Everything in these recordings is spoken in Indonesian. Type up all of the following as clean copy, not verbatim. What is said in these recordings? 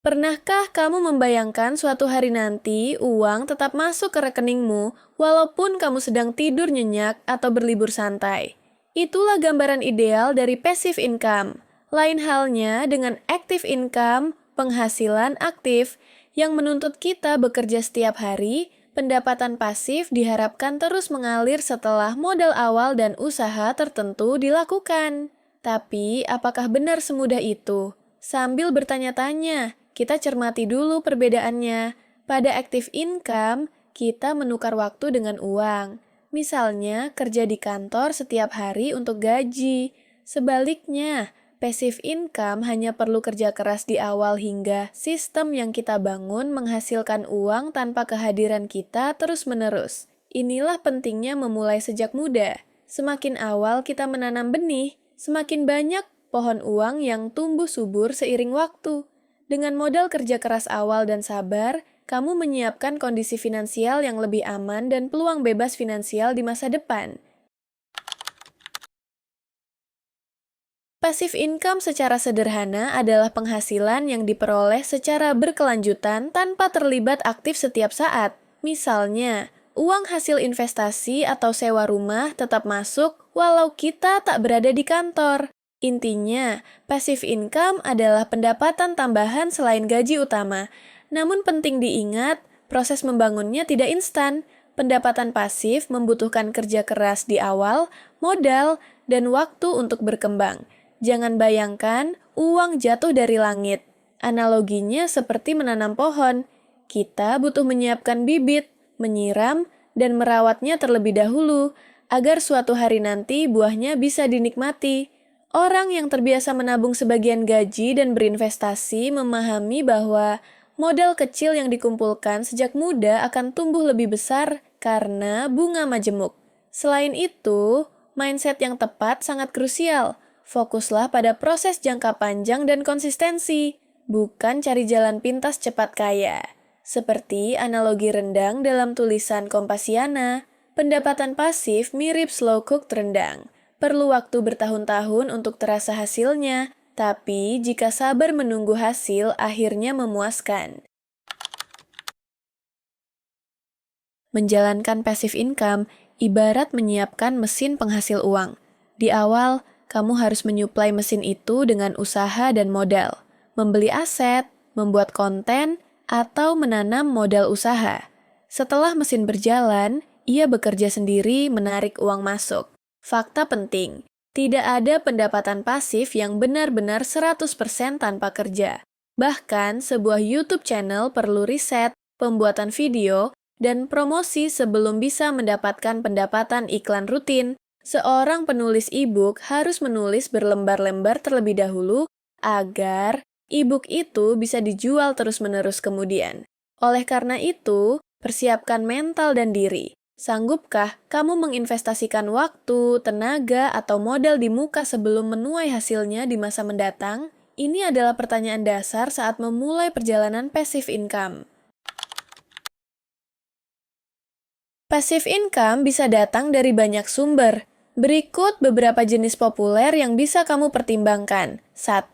Pernahkah kamu membayangkan suatu hari nanti uang tetap masuk ke rekeningmu walaupun kamu sedang tidur nyenyak atau berlibur santai? Itulah gambaran ideal dari passive income. Lain halnya dengan active income, penghasilan aktif, yang menuntut kita bekerja setiap hari. Pendapatan pasif diharapkan terus mengalir setelah modal awal dan usaha tertentu dilakukan. Tapi, apakah benar semudah itu? Sambil bertanya-tanya, kita cermati dulu perbedaannya. Pada active income, kita menukar waktu dengan uang. Misalnya, kerja di kantor setiap hari untuk gaji. Sebaliknya, passive income hanya perlu kerja keras di awal hingga sistem yang kita bangun menghasilkan uang tanpa kehadiran kita terus-menerus. Inilah pentingnya memulai sejak muda. Semakin awal kita menanam benih, semakin banyak pohon uang yang tumbuh subur seiring waktu. Dengan modal kerja keras awal dan sabar, kamu menyiapkan kondisi finansial yang lebih aman dan peluang bebas finansial di masa depan. Passive income secara sederhana adalah penghasilan yang diperoleh secara berkelanjutan tanpa terlibat aktif setiap saat. Misalnya, uang hasil investasi atau sewa rumah tetap masuk walau kita tak berada di kantor. Intinya, passive income adalah pendapatan tambahan selain gaji utama. Namun penting diingat, proses membangunnya tidak instan. Pendapatan pasif membutuhkan kerja keras di awal, modal, dan waktu untuk berkembang. Jangan bayangkan uang jatuh dari langit. Analoginya seperti menanam pohon. Kita butuh menyiapkan bibit, menyiram, dan merawatnya terlebih dahulu agar suatu hari nanti buahnya bisa dinikmati. Orang yang terbiasa menabung sebagian gaji dan berinvestasi memahami bahwa modal kecil yang dikumpulkan sejak muda akan tumbuh lebih besar karena bunga majemuk. Selain itu, mindset yang tepat sangat krusial. Fokuslah pada proses jangka panjang dan konsistensi, bukan cari jalan pintas cepat kaya. Seperti analogi rendang dalam tulisan Kompasiana, pendapatan pasif mirip slow cooked rendang. Perlu waktu bertahun-tahun untuk terasa hasilnya, tapi jika sabar menunggu hasil, akhirnya memuaskan. Menjalankan passive income ibarat menyiapkan mesin penghasil uang. Di awal, kamu harus menyuplai mesin itu dengan usaha dan modal, membeli aset, membuat konten, atau menanam modal usaha. Setelah mesin berjalan, ia bekerja sendiri menarik uang masuk. Fakta penting, tidak ada pendapatan pasif yang benar-benar 100% tanpa kerja. Bahkan, sebuah YouTube channel perlu riset, pembuatan video, dan promosi sebelum bisa mendapatkan pendapatan iklan rutin. Seorang penulis e-book harus menulis berlembar-lembar terlebih dahulu agar e-book itu bisa dijual terus-menerus kemudian. Oleh karena itu, persiapkan mental dan diri. Sanggupkah kamu menginvestasikan waktu, tenaga, atau modal di muka sebelum menuai hasilnya di masa mendatang? Ini adalah pertanyaan dasar saat memulai perjalanan passive income. Passive income bisa datang dari banyak sumber. Berikut beberapa jenis populer yang bisa kamu pertimbangkan. 1.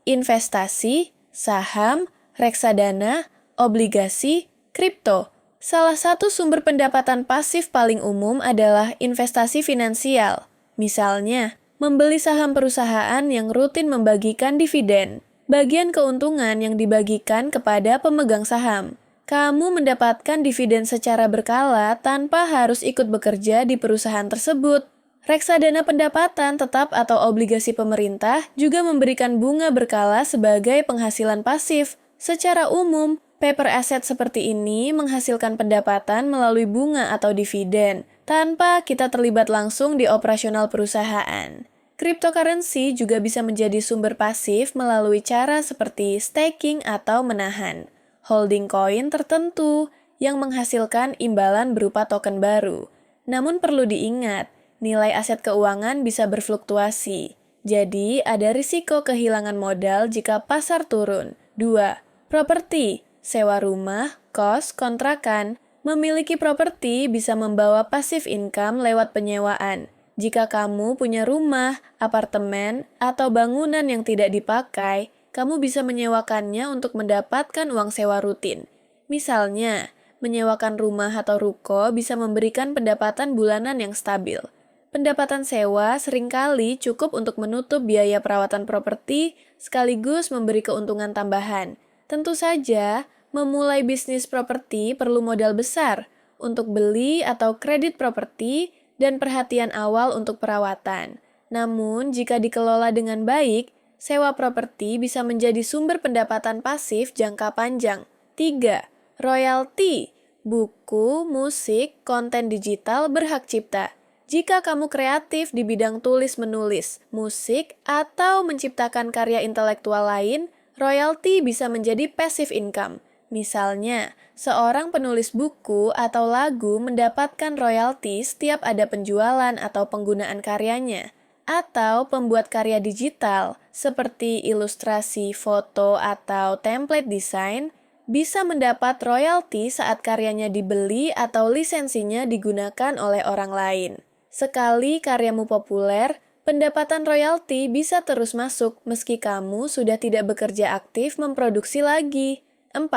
Investasi, saham, reksadana, obligasi, kripto. Salah satu sumber pendapatan pasif paling umum adalah investasi finansial. Misalnya, membeli saham perusahaan yang rutin membagikan dividen, bagian keuntungan yang dibagikan kepada pemegang saham. Kamu mendapatkan dividen secara berkala tanpa harus ikut bekerja di perusahaan tersebut. Reksadana pendapatan tetap atau obligasi pemerintah juga memberikan bunga berkala sebagai penghasilan pasif. Secara umum, paper asset seperti ini menghasilkan pendapatan melalui bunga atau dividen, tanpa kita terlibat langsung di operasional perusahaan. Cryptocurrency juga bisa menjadi sumber pasif melalui cara seperti staking atau menahan, holding koin tertentu yang menghasilkan imbalan berupa token baru. Namun perlu diingat, nilai aset keuangan bisa berfluktuasi. Jadi, ada risiko kehilangan modal jika pasar turun. 2. Properti, sewa rumah, kos, kontrakan. Memiliki properti bisa membawa passive income lewat penyewaan. Jika kamu punya rumah, apartemen, atau bangunan yang tidak dipakai, kamu bisa menyewakannya untuk mendapatkan uang sewa rutin. Misalnya, menyewakan rumah atau ruko bisa memberikan pendapatan bulanan yang stabil. Pendapatan sewa seringkali cukup untuk menutup biaya perawatan properti sekaligus memberi keuntungan tambahan. Tentu saja, memulai bisnis properti perlu modal besar untuk beli atau kredit properti dan perhatian awal untuk perawatan. Namun, jika dikelola dengan baik, sewa properti bisa menjadi sumber pendapatan pasif jangka panjang. 3. Royalti, buku, musik, konten digital berhak cipta. Jika kamu kreatif di bidang tulis-menulis, musik, atau menciptakan karya intelektual lain, royalti bisa menjadi passive income. Misalnya, seorang penulis buku atau lagu mendapatkan royalti setiap ada penjualan atau penggunaan karyanya. Atau pembuat karya digital, seperti ilustrasi, foto, atau template desain, bisa mendapat royalti saat karyanya dibeli atau lisensinya digunakan oleh orang lain. Sekali karyamu populer, pendapatan royalti bisa terus masuk meski kamu sudah tidak bekerja aktif memproduksi lagi. 4.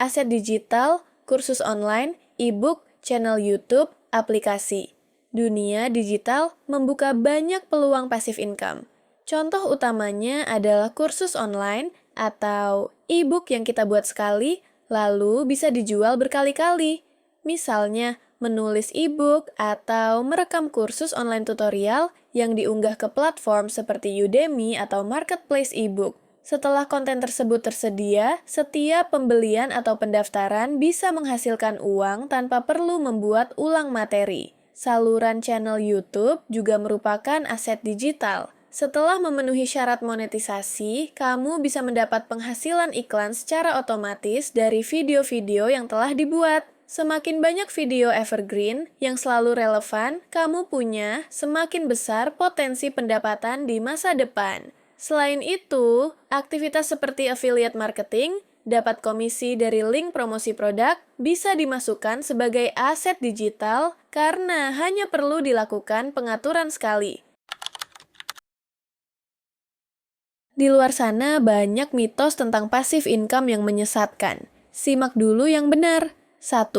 Aset digital, kursus online, e-book, channel YouTube, aplikasi. Dunia digital membuka banyak peluang passive income. Contoh utamanya adalah kursus online atau e-book yang kita buat sekali, lalu bisa dijual berkali-kali. Misalnya, menulis e-book atau merekam kursus online tutorial yang diunggah ke platform seperti Udemy atau marketplace e-book. Setelah konten tersebut tersedia, setiap pembelian atau pendaftaran bisa menghasilkan uang tanpa perlu membuat ulang materi. Saluran channel YouTube juga merupakan aset digital. Setelah memenuhi syarat monetisasi, kamu bisa mendapat penghasilan iklan secara otomatis dari video-video yang telah dibuat. Semakin banyak video evergreen yang selalu relevan kamu punya, semakin besar potensi pendapatan di masa depan. Selain itu, aktivitas seperti affiliate marketing, dapat komisi dari link promosi produk, bisa dimasukkan sebagai aset digital karena hanya perlu dilakukan pengaturan sekali. Di luar sana banyak mitos tentang passive income yang menyesatkan. Simak dulu yang benar. 1.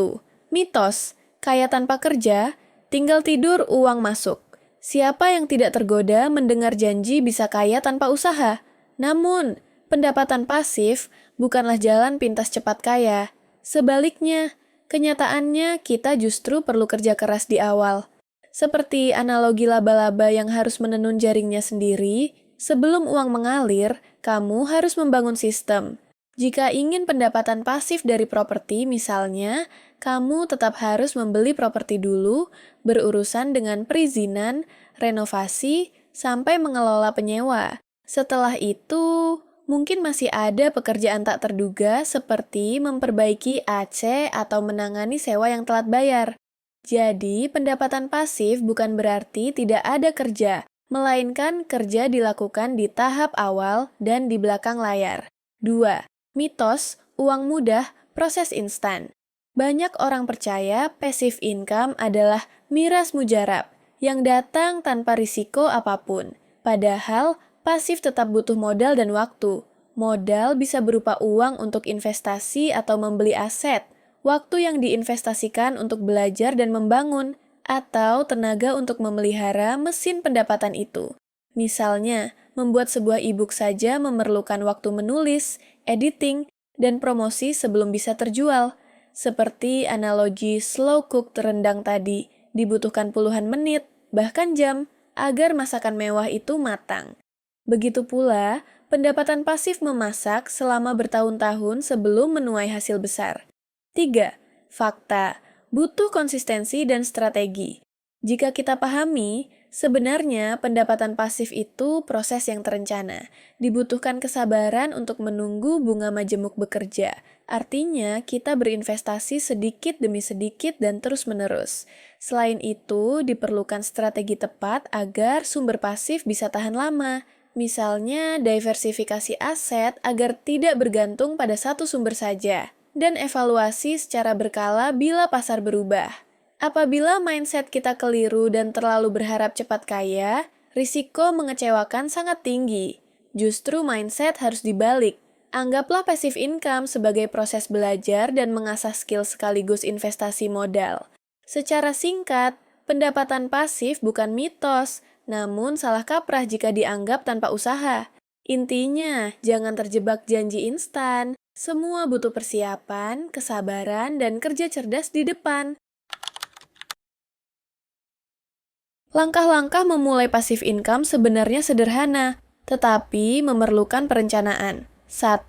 Mitos, kaya tanpa kerja, tinggal tidur uang masuk. Siapa yang tidak tergoda mendengar janji bisa kaya tanpa usaha? Namun, pendapatan pasif bukanlah jalan pintas cepat kaya. Sebaliknya, kenyataannya kita justru perlu kerja keras di awal. Seperti analogi laba-laba yang harus menenun jaringnya sendiri, sebelum uang mengalir, kamu harus membangun sistem. Jika ingin pendapatan pasif dari properti misalnya, kamu tetap harus membeli properti dulu, berurusan dengan perizinan, renovasi, sampai mengelola penyewa. Setelah itu, mungkin masih ada pekerjaan tak terduga seperti memperbaiki AC atau menangani sewa yang telat bayar. Jadi, pendapatan pasif bukan berarti tidak ada kerja, melainkan kerja dilakukan di tahap awal dan di belakang layar. 2. Mitos, uang mudah, proses instan. Banyak orang percaya passive income adalah miras mujarab yang datang tanpa risiko apapun. Padahal, pasif tetap butuh modal dan waktu. Modal bisa berupa uang untuk investasi atau membeli aset, waktu yang diinvestasikan untuk belajar dan membangun, atau tenaga untuk memelihara mesin pendapatan itu. Misalnya, membuat sebuah e-book saja memerlukan waktu menulis, editing, dan promosi sebelum bisa terjual. Seperti analogi slow cooked rendang tadi, dibutuhkan puluhan menit, bahkan jam, agar masakan mewah itu matang. Begitu pula, pendapatan pasif memasak selama bertahun-tahun sebelum menuai hasil besar. 3. Fakta, butuh konsistensi dan strategi. Jika kita pahami, sebenarnya pendapatan pasif itu proses yang terencana. Dibutuhkan kesabaran untuk menunggu bunga majemuk bekerja. Artinya, kita berinvestasi sedikit demi sedikit dan terus-menerus. Selain itu, diperlukan strategi tepat agar sumber pasif bisa tahan lama. Misalnya, diversifikasi aset agar tidak bergantung pada satu sumber saja. Dan evaluasi secara berkala bila pasar berubah. Apabila mindset kita keliru dan terlalu berharap cepat kaya, risiko mengecewakan sangat tinggi. Justru mindset harus dibalik. Anggaplah passive income sebagai proses belajar dan mengasah skill sekaligus investasi modal. Secara singkat, pendapatan pasif bukan mitos, namun salah kaprah jika dianggap tanpa usaha. Intinya, jangan terjebak janji instan. Semua butuh persiapan, kesabaran, dan kerja cerdas di depan. Langkah-langkah memulai passive income sebenarnya sederhana, tetapi memerlukan perencanaan. 1.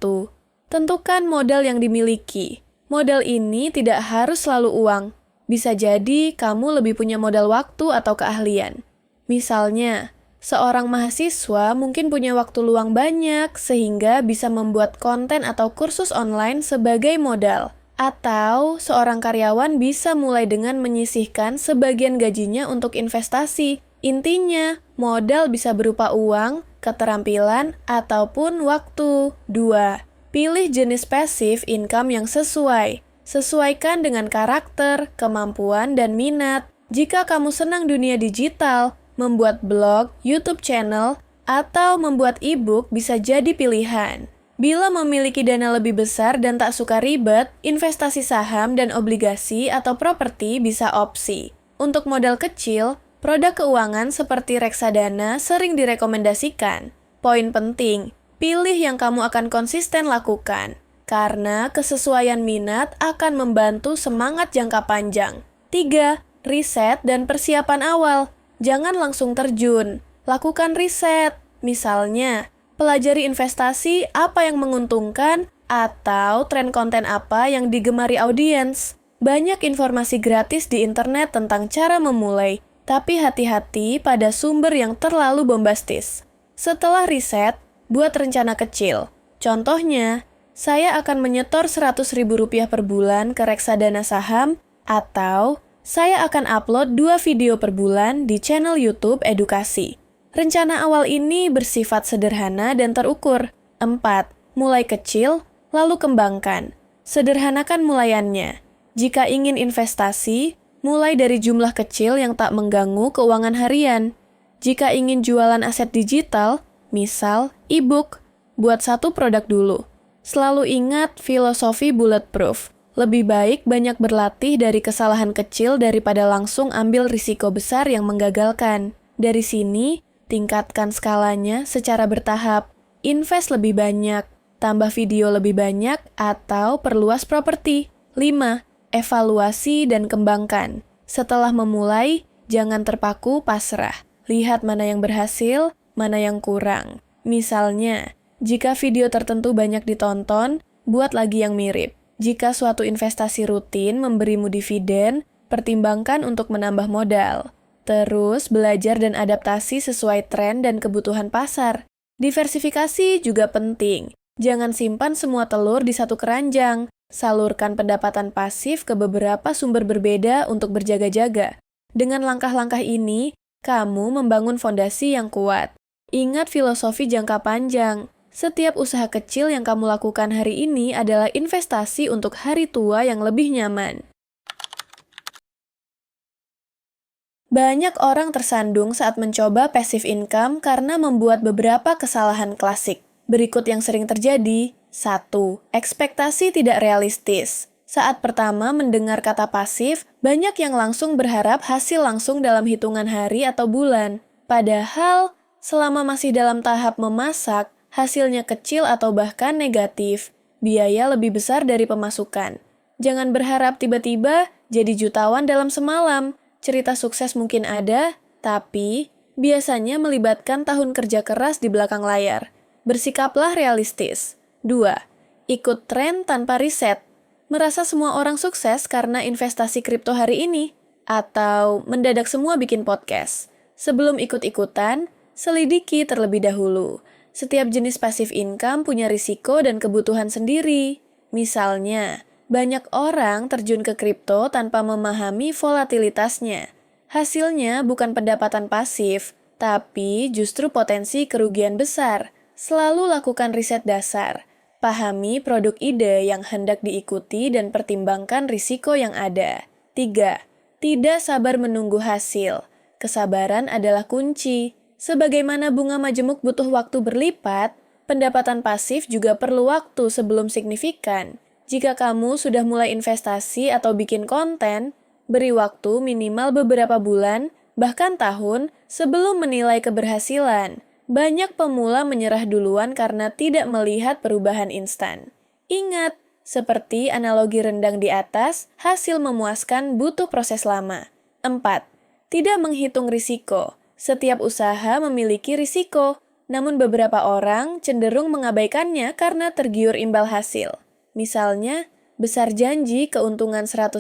Tentukan modal yang dimiliki. Modal ini tidak harus selalu uang. Bisa jadi kamu lebih punya modal waktu atau keahlian. Misalnya, seorang mahasiswa mungkin punya waktu luang banyak sehingga bisa membuat konten atau kursus online sebagai modal. Atau seorang karyawan bisa mulai dengan menyisihkan sebagian gajinya untuk investasi. Intinya, modal bisa berupa uang, keterampilan, ataupun waktu. 2. Pilih jenis passive income yang sesuai. Sesuaikan dengan karakter, kemampuan, dan minat. Jika kamu senang dunia digital, membuat blog, YouTube channel, atau membuat e-book bisa jadi pilihan. Bila memiliki dana lebih besar dan tak suka ribet, investasi saham dan obligasi atau properti bisa opsi. Untuk modal kecil, produk keuangan seperti reksadana sering direkomendasikan. Poin penting, pilih yang kamu akan konsisten lakukan, karena kesesuaian minat akan membantu semangat jangka panjang. 3. Riset dan persiapan awal. Jangan langsung terjun. Lakukan riset. Misalnya, pelajari investasi apa yang menguntungkan atau tren konten apa yang digemari audiens. Banyak informasi gratis di internet tentang cara memulai, tapi hati-hati pada sumber yang terlalu bombastis. Setelah riset, buat rencana kecil. Contohnya, saya akan menyetor Rp100.000 per bulan ke reksadana saham, atau saya akan upload 2 video per bulan di channel YouTube edukasi. Rencana awal ini bersifat sederhana dan terukur. 4. Mulai kecil, lalu kembangkan. Sederhanakan mulaiannya. Jika ingin investasi, mulai dari jumlah kecil yang tak mengganggu keuangan harian. Jika ingin jualan aset digital, misal e-book, buat satu produk dulu. Selalu ingat filosofi bulletproof. Lebih baik banyak berlatih dari kesalahan kecil daripada langsung ambil risiko besar yang menggagalkan. Dari sini, tingkatkan skalanya secara bertahap. Invest lebih banyak, tambah video lebih banyak, atau perluas properti. 5. Evaluasi dan kembangkan. Setelah memulai, jangan terpaku pasrah. Lihat mana yang berhasil, mana yang kurang. Misalnya, jika video tertentu banyak ditonton, buat lagi yang mirip. Jika suatu investasi rutin memberimu dividen, pertimbangkan untuk menambah modal. Terus, belajar dan adaptasi sesuai tren dan kebutuhan pasar. Diversifikasi juga penting. Jangan simpan semua telur di satu keranjang. Salurkan pendapatan pasif ke beberapa sumber berbeda untuk berjaga-jaga. Dengan langkah-langkah ini, kamu membangun fondasi yang kuat. Ingat filosofi jangka panjang. Setiap usaha kecil yang kamu lakukan hari ini adalah investasi untuk hari tua yang lebih nyaman. Banyak orang tersandung saat mencoba passive income karena membuat beberapa kesalahan klasik. Berikut yang sering terjadi. 1. Ekspektasi tidak realistis. Saat pertama mendengar kata pasif, banyak yang langsung berharap hasil langsung dalam hitungan hari atau bulan. Padahal, selama masih dalam tahap memasak, hasilnya kecil atau bahkan negatif. Biaya lebih besar dari pemasukan. Jangan berharap tiba-tiba jadi jutawan dalam semalam. Cerita sukses mungkin ada, tapi biasanya melibatkan tahun kerja keras di belakang layar. Bersikaplah realistis. 2. Ikut tren tanpa riset. Merasa semua orang sukses karena investasi kripto hari ini, atau mendadak semua bikin podcast. Sebelum ikut-ikutan, selidiki terlebih dahulu. Setiap jenis passive income punya risiko dan kebutuhan sendiri. Misalnya, banyak orang terjun ke kripto tanpa memahami volatilitasnya. Hasilnya bukan pendapatan pasif, tapi justru potensi kerugian besar. Selalu lakukan riset dasar. Pahami produk ide yang hendak diikuti dan pertimbangkan risiko yang ada. 3. Tidak sabar menunggu hasil. Kesabaran adalah kunci. Sebagaimana bunga majemuk butuh waktu berlipat, pendapatan pasif juga perlu waktu sebelum signifikan. Jika kamu sudah mulai investasi atau bikin konten, beri waktu minimal beberapa bulan, bahkan tahun, sebelum menilai keberhasilan. Banyak pemula menyerah duluan karena tidak melihat perubahan instan. Ingat, seperti analogi rendang di atas, hasil memuaskan butuh proses lama. 4. Tidak menghitung risiko. Setiap usaha memiliki risiko, namun beberapa orang cenderung mengabaikannya karena tergiur imbal hasil. Misalnya, besar janji keuntungan 100%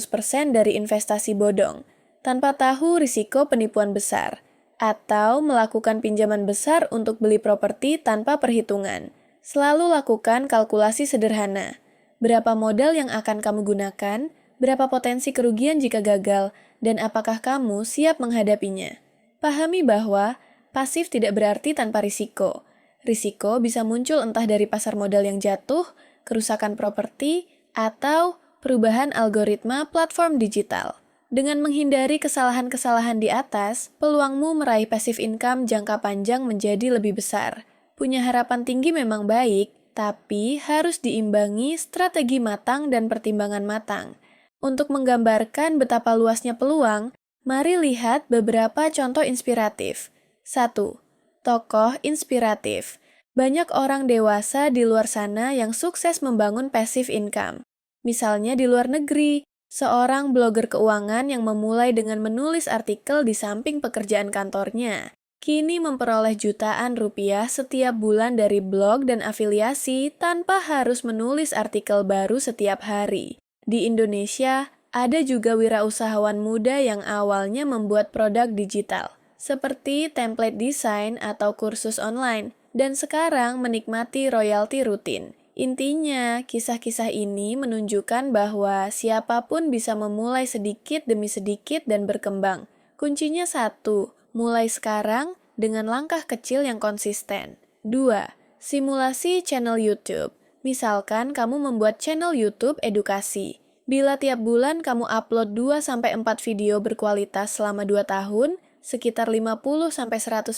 dari investasi bodong, tanpa tahu risiko penipuan besar, atau melakukan pinjaman besar untuk beli properti tanpa perhitungan. Selalu lakukan kalkulasi sederhana. Berapa modal yang akan kamu gunakan, berapa potensi kerugian jika gagal, dan apakah kamu siap menghadapinya. Pahami bahwa pasif tidak berarti tanpa risiko. Risiko bisa muncul entah dari pasar modal yang jatuh, kerusakan properti, atau perubahan algoritma platform digital. Dengan menghindari kesalahan-kesalahan di atas, peluangmu meraih passive income jangka panjang menjadi lebih besar. Punya harapan tinggi memang baik, tapi harus diimbangi strategi matang dan pertimbangan matang. Untuk menggambarkan betapa luasnya peluang, mari lihat beberapa contoh inspiratif. 1. Tokoh inspiratif. Banyak orang dewasa di luar sana yang sukses membangun passive income. Misalnya di luar negeri, seorang blogger keuangan yang memulai dengan menulis artikel di samping pekerjaan kantornya, kini memperoleh jutaan rupiah setiap bulan dari blog dan afiliasi tanpa harus menulis artikel baru setiap hari. Di Indonesia, ada juga wirausahawan muda yang awalnya membuat produk digital, seperti template desain atau kursus online, dan sekarang menikmati royalti rutin. Intinya, kisah-kisah ini menunjukkan bahwa siapapun bisa memulai sedikit demi sedikit dan berkembang. Kuncinya satu, mulai sekarang dengan langkah kecil yang konsisten. 2. Simulasi channel YouTube. Misalkan kamu membuat channel YouTube edukasi. Bila tiap bulan kamu upload 2-4 video berkualitas selama 2 tahun, sekitar 50-100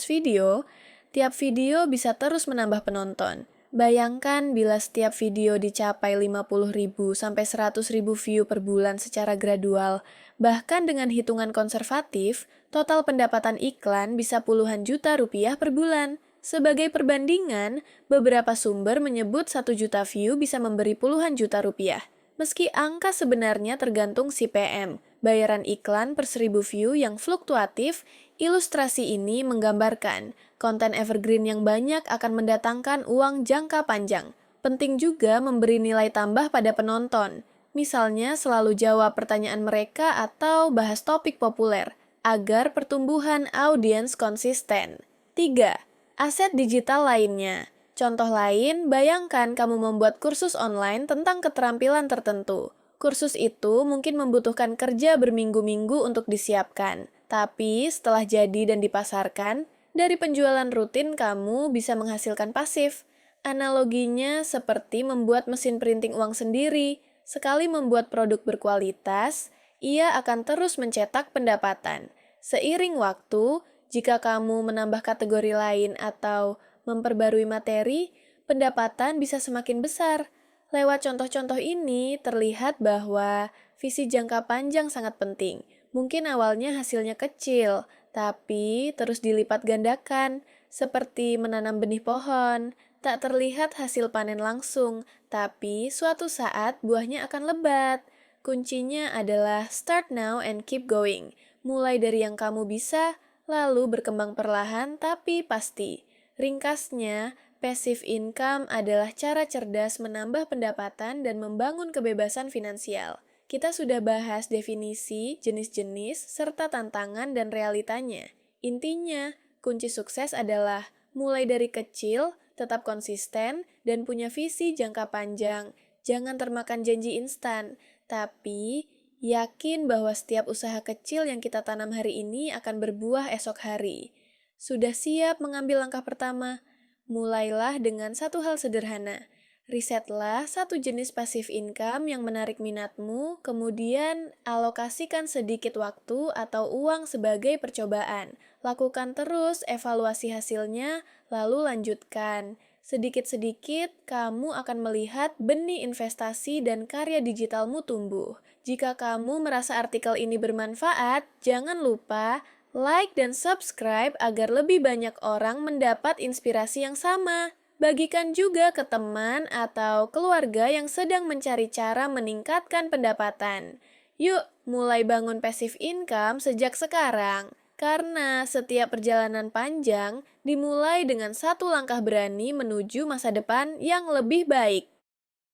video, tiap video bisa terus menambah penonton. Bayangkan bila setiap video dicapai 50.000-100.000 view per bulan secara gradual, bahkan dengan hitungan konservatif, total pendapatan iklan bisa puluhan juta rupiah per bulan. Sebagai perbandingan, beberapa sumber menyebut 1 juta view bisa memberi puluhan juta rupiah. Meski angka sebenarnya tergantung CPM, bayaran iklan per 1.000 view yang fluktuatif, ilustrasi ini menggambarkan konten evergreen yang banyak akan mendatangkan uang jangka panjang. Penting juga memberi nilai tambah pada penonton, misalnya selalu jawab pertanyaan mereka atau bahas topik populer, agar pertumbuhan audiens konsisten. 3. Aset digital lainnya. Contoh lain, bayangkan kamu membuat kursus online tentang keterampilan tertentu. Kursus itu mungkin membutuhkan kerja berminggu-minggu untuk disiapkan. Tapi setelah jadi dan dipasarkan, dari penjualan rutin kamu bisa menghasilkan pasif. Analoginya seperti membuat mesin printing uang sendiri. Sekali membuat produk berkualitas, ia akan terus mencetak pendapatan. Seiring waktu, jika kamu menambah kategori lain atau memperbarui materi, pendapatan bisa semakin besar. Lewat contoh-contoh ini, terlihat bahwa visi jangka panjang sangat penting. Mungkin awalnya hasilnya kecil, tapi terus dilipat gandakan, seperti menanam benih pohon. Tak terlihat hasil panen langsung, tapi suatu saat buahnya akan lebat. Kuncinya adalah start now and keep going. Mulai dari yang kamu bisa, lalu berkembang perlahan tapi pasti. Ringkasnya, passive income adalah cara cerdas menambah pendapatan dan membangun kebebasan finansial. Kita sudah bahas definisi, jenis-jenis, serta tantangan dan realitanya. Intinya, kunci sukses adalah mulai dari kecil, tetap konsisten, dan punya visi jangka panjang. Jangan termakan janji instan, tapi yakin bahwa setiap usaha kecil yang kita tanam hari ini akan berbuah esok hari. Sudah siap mengambil langkah pertama? Mulailah dengan satu hal sederhana. Risetlah satu jenis passive income yang menarik minatmu, kemudian alokasikan sedikit waktu atau uang sebagai percobaan. Lakukan terus evaluasi hasilnya, lalu lanjutkan. Sedikit-sedikit, kamu akan melihat benih investasi dan karya digitalmu tumbuh. Jika kamu merasa artikel ini bermanfaat, jangan lupa like dan subscribe agar lebih banyak orang mendapat inspirasi yang sama. Bagikan juga ke teman atau keluarga yang sedang mencari cara meningkatkan pendapatan. Yuk, mulai bangun passive income sejak sekarang. Karena setiap perjalanan panjang dimulai dengan satu langkah berani menuju masa depan yang lebih baik.